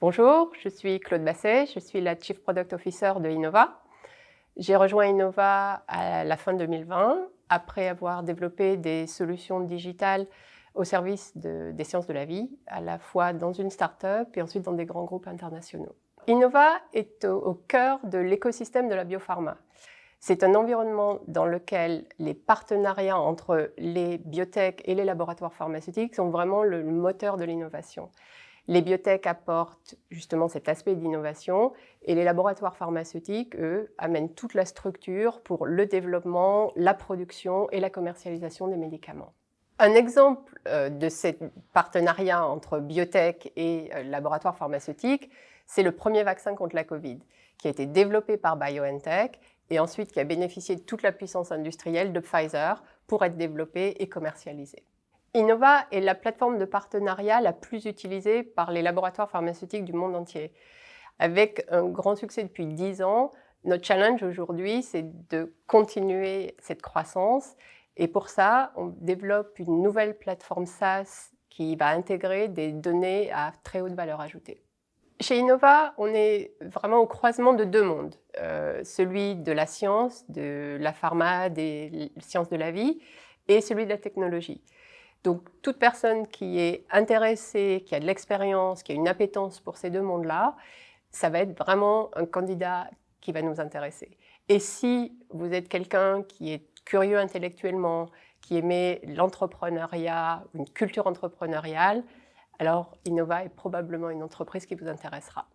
Bonjour, je suis Claude Basset, je suis la Chief Product Officer de Innova. J'ai rejoint Innova à la fin 2020, après avoir développé des solutions digitales au service des sciences de la vie, à la fois dans une start-up et ensuite dans des grands groupes internationaux. Innova est au cœur de l'écosystème de la biopharma. C'est un environnement dans lequel les partenariats entre les biotech et les laboratoires pharmaceutiques sont vraiment le moteur de l'innovation. Les biotech apportent justement cet aspect d'innovation et les laboratoires pharmaceutiques, eux, amènent toute la structure pour le développement, la production et la commercialisation des médicaments. Un exemple de ce partenariat entre biotech et laboratoires pharmaceutiques, c'est le premier vaccin contre la Covid, qui a été développé par BioNTech et ensuite qui a bénéficié de toute la puissance industrielle de Pfizer pour être développé et commercialisé. Innova est la plateforme de partenariat la plus utilisée par les laboratoires pharmaceutiques du monde entier. Avec un grand succès depuis 10 ans, notre challenge aujourd'hui, c'est de continuer cette croissance. Et pour ça, on développe une nouvelle plateforme SaaS qui va intégrer des données à très haute valeur ajoutée. Chez Innova, on est vraiment au croisement de deux mondes, celui de la science, de la pharma, des sciences de la vie, et celui de la technologie. Donc, toute personne qui est intéressée, qui a de l'expérience, qui a une appétence pour ces deux mondes-là, ça va être vraiment un candidat qui va nous intéresser. Et si vous êtes quelqu'un qui est curieux intellectuellement, qui aimait l'entrepreneuriat, une culture entrepreneuriale, alors Innova est probablement une entreprise qui vous intéressera.